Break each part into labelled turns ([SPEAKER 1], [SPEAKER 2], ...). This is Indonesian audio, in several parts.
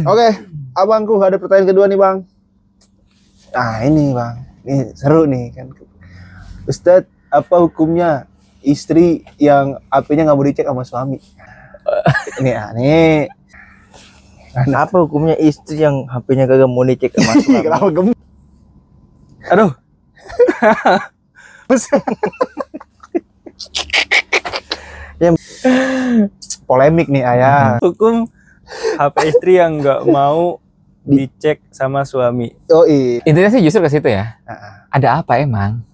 [SPEAKER 1] Oke, abangku ada pertanyaan kedua nih bang. Nah ini bang, ini seru nih kan. Ustadz, apa hukumnya istri yang HP-nya nggak mau dicek sama suami? Ini aneh.
[SPEAKER 2] Apa hukumnya istri yang HP-nya kagak mau dicek sama suami?
[SPEAKER 1] Kenapa gemuk?
[SPEAKER 3] Aduh,
[SPEAKER 1] Polemik nih ayah.
[SPEAKER 3] hukum HP istri yang nggak mau dicek sama suami.
[SPEAKER 1] Oh iya.
[SPEAKER 4] Intinya sih justru ke situ ya. Ada apa emang?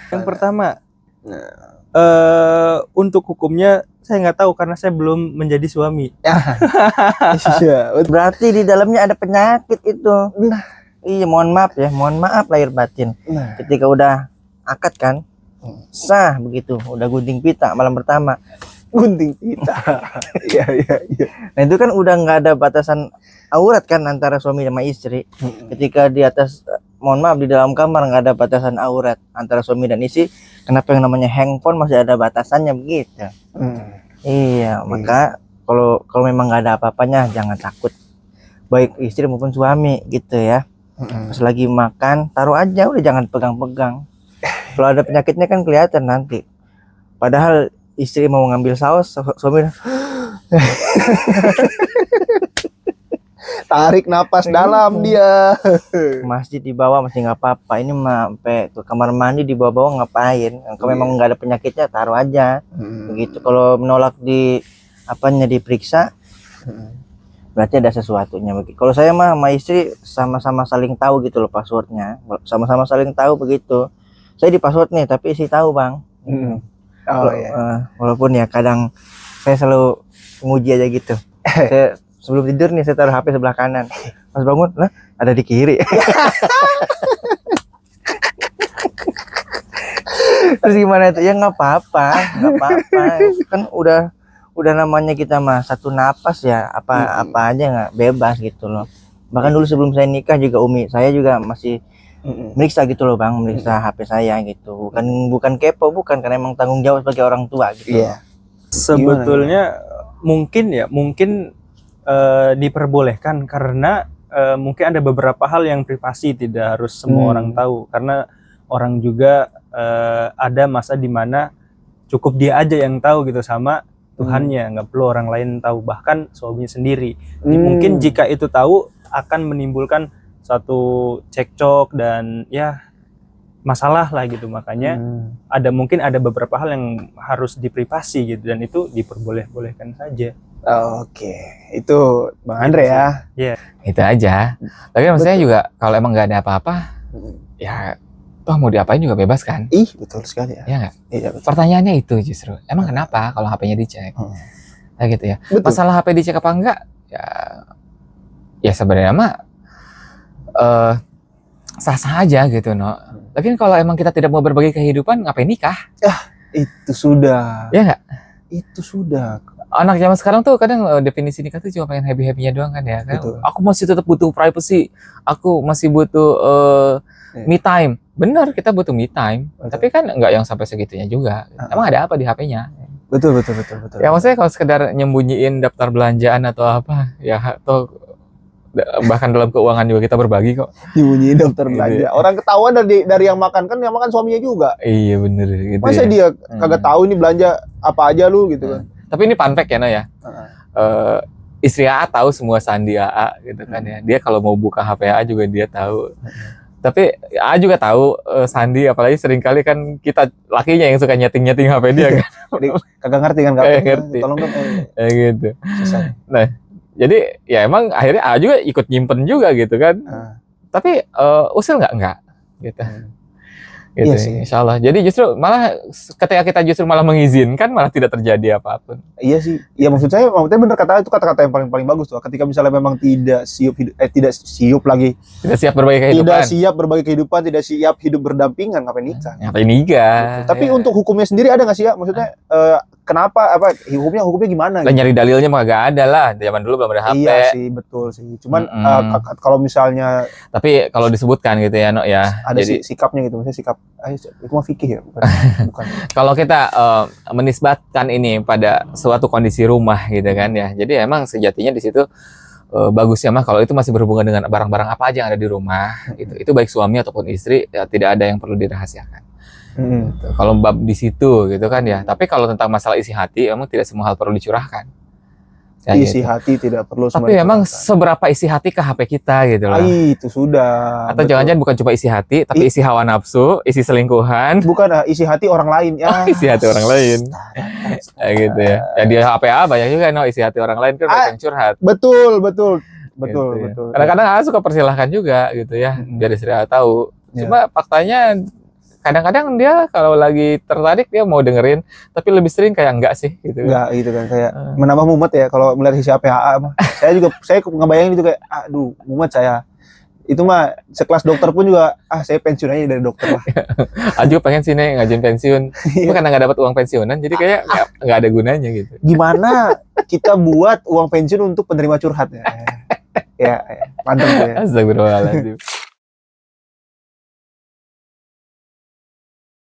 [SPEAKER 3] Yang pertama, untuk hukumnya saya nggak tahu karena saya belum menjadi suami.
[SPEAKER 1] Iya.
[SPEAKER 2] Berarti di dalamnya ada penyakit itu.
[SPEAKER 1] Nah.
[SPEAKER 2] Iya, mohon maaf lahir batin.
[SPEAKER 1] Nah.
[SPEAKER 2] Ketika udah akad kan, sah begitu, udah gunting pita malam pertama.
[SPEAKER 1] Gunting pita. Iya.
[SPEAKER 2] Nah itu kan udah nggak ada batasan aurat kan antara suami sama istri. Ketika di atas, mohon maaf, di dalam kamar nggak ada batasan aurat antara suami dan istri. Kenapa yang namanya handphone masih ada batasannya begitu? Iya, maka kalau memang nggak ada apa-apanya jangan takut, baik istri maupun suami gitu ya. Pas lagi makan taruh aja, udah jangan pegang-pegang. Kalau ada penyakitnya kan kelihatan nanti. Padahal istri mau ngambil saus, suami
[SPEAKER 1] Tarik napas dalam dia.
[SPEAKER 2] masjid di bawah masih nggak apa-apa. Ini mah sampai ke kamar mandi di bawah ngapain? Kalau memang nggak ada penyakitnya taruh aja. Begitu. Kalau menolak diperiksa, berarti ada sesuatunya. Kalau saya mah sama istri sama-sama saling tahu gitu loh passwordnya. Sama-sama saling tahu begitu. Saya di password nih, tapi istri tahu bang.
[SPEAKER 1] Oh iya.
[SPEAKER 2] Walaupun ya kadang saya selalu nguji aja gitu. Saya sebelum tidur nih saya taruh HP sebelah kanan. Pas bangun, lah ada di kiri. Terus gimana itu? Ya nggak apa-apa. Kan udah namanya kita mah satu napas ya, apa aja nggak bebas gitu loh. Bahkan dulu sebelum saya nikah juga umi saya juga masih meriksa gitu loh bang, meriksa HP saya gitu. Bukan kepo, bukan, karena emang tanggung jawab sebagai orang tua gitu.
[SPEAKER 1] Iya.
[SPEAKER 3] Sebetulnya mungkin diperbolehkan karena mungkin ada beberapa hal yang privasi tidak harus semua orang tahu, karena orang juga ada masa dimana cukup dia aja yang tahu gitu sama Tuhannya, nggak perlu orang lain tahu, bahkan suaminya sendiri. Mungkin jika itu tahu akan menimbulkan satu cekcok dan ya masalah lah gitu. Makanya mungkin ada beberapa hal yang harus diprivasi gitu, dan itu diperbolehkan saja.
[SPEAKER 1] Oke, itu Bang Andre ya.
[SPEAKER 3] Iya.
[SPEAKER 4] Itu aja. Tapi maksudnya juga kalau emang nggak ada apa-apa, ya toh mau diapain juga bebas kan?
[SPEAKER 1] Ih, betul sekali ya.
[SPEAKER 4] Ya nggak?
[SPEAKER 1] Iya, betul.
[SPEAKER 4] Pertanyaannya itu justru, emang kenapa kalau HP-nya dicek? Nah gitu ya.
[SPEAKER 1] Betul.
[SPEAKER 4] Masalah HP dicek apa enggak? Ya sebenarnya mah sah-sah aja gitu, no. Tapi kalau emang kita tidak mau berbagi kehidupan, ngapain nikah?
[SPEAKER 1] Itu sudah.
[SPEAKER 4] Ya nggak?
[SPEAKER 1] Itu sudah.
[SPEAKER 4] Anak zaman sekarang tuh kadang definisi nikah tuh cuma pengen happy-happynya doang kan ya.
[SPEAKER 1] Betul.
[SPEAKER 4] Aku masih tetap butuh privacy. Aku masih butuh me time. Bener, kita butuh me time.
[SPEAKER 1] Betul.
[SPEAKER 4] Tapi kan nggak yang sampai segitunya juga. Emang ada apa di HP-nya?
[SPEAKER 1] Betul.
[SPEAKER 4] Ya maksudnya kalau sekedar nyembunyiin daftar belanjaan atau apa, ya atau bahkan dalam keuangan juga kita berbagi kok.
[SPEAKER 1] Dibunyiin daftar belanja. Orang ketahuan dari yang makan kan, yang makan suaminya juga.
[SPEAKER 4] Iya bener gitu.
[SPEAKER 1] Masa
[SPEAKER 4] ya.
[SPEAKER 1] dia kagak tahu ini belanja apa aja lu gitu kan.
[SPEAKER 4] Tapi ini fun fact ya, no ya. Istri AA tahu semua sandi AA gitu kan ya. Dia kalau mau buka HP AA juga dia tahu. Tapi AA juga tahu sandi, apalagi seringkali kan kita lakinya yang suka nyeting-nyeting HP dia kan.
[SPEAKER 1] Kagak ngerti kan,
[SPEAKER 4] Ngerti.
[SPEAKER 1] Tolong dong.
[SPEAKER 4] Gitu.
[SPEAKER 1] Susah.
[SPEAKER 4] Nah, jadi ya emang akhirnya AA juga ikut nyimpen juga gitu kan. Tapi usil nggak gitu. Gitu,
[SPEAKER 1] Iya sih.
[SPEAKER 4] insya Allah. Jadi justru malah ketika kita justru malah mengizinkan, malah tidak terjadi apapun.
[SPEAKER 1] Iya sih. Ya maksudnya benar kata itu kata-kata yang paling bagus tuh. Ketika misalnya memang tidak siap
[SPEAKER 4] Tidak siap berbagi kehidupan.
[SPEAKER 1] tidak siap berbagi kehidupan, tidak siap hidup berdampingan, ngapain nikah?
[SPEAKER 4] Ngapain nikah?
[SPEAKER 1] Tapi untuk hukumnya sendiri ada nggak sih ya? Maksudnya kenapa hukumnya gimana?
[SPEAKER 4] Lah nyari dalilnya mah gak ada lah. Zaman dulu belum ada HP.
[SPEAKER 1] Iya sih, betul sih. Cuman kalau misalnya
[SPEAKER 4] Tapi kalau disebutkan gitu ya, no ya.
[SPEAKER 1] ada
[SPEAKER 4] Jadi
[SPEAKER 1] sikapnya gitu, maksudnya sikap itu mah fikih ya, bukan.
[SPEAKER 4] kalau kita menisbatkan ini pada suatu kondisi rumah gitu kan ya. Jadi emang sejatinya di situ bagusnya mah kalau itu masih berhubungan dengan barang-barang apa aja yang ada di rumah, itu baik suami ataupun istri ya, tidak ada yang perlu dirahasiakan. Gitu. Kalau bab di situ gitu kan ya. Tapi kalau tentang masalah isi hati, emang tidak semua hal perlu dicurahkan. Ya,
[SPEAKER 1] Isi
[SPEAKER 4] gitu.
[SPEAKER 1] hati tidak perlu semua
[SPEAKER 4] Tapi memang
[SPEAKER 1] dicurahkan.
[SPEAKER 4] seberapa isi hati ke HP kita gitu loh.
[SPEAKER 1] Itu sudah.
[SPEAKER 4] Atau
[SPEAKER 1] betul.
[SPEAKER 4] jangan-jangan bukan cuma isi hati, tapi isi hawa nafsu, isi selingkuhan,
[SPEAKER 1] Bukan isi hati orang lain ya.
[SPEAKER 4] isi hati orang lain. Kayak gitu ya. Ya di HPA banyak juga isi hati orang lain kan banyak yang curhat.
[SPEAKER 1] Betul.
[SPEAKER 4] Gitu ya.
[SPEAKER 1] Betul.
[SPEAKER 4] Kadang-kadang suka persilahkan juga gitu ya, biar istri tahu.
[SPEAKER 1] Ya.
[SPEAKER 4] Cuma faktanya kadang-kadang dia kalau lagi tertarik dia mau dengerin, tapi lebih sering kayak enggak sih gitu.
[SPEAKER 1] Enggak gitu kan kayak menambah mumet ya kalau melihat isi HPA mah. saya ngebayangin itu kayak aduh mumet saya. Itu mah sekelas dokter pun juga saya pensiun aja dari dokter lah.
[SPEAKER 4] Aju pengen sini ngajuin pensiun, tapi karena nggak dapat uang pensiunan, jadi kayak nggak ada gunanya gitu.
[SPEAKER 1] Gimana kita buat uang pensiun untuk penerima curhat ya? Ya, mantap ya.
[SPEAKER 4] Astagfirullahaladzim.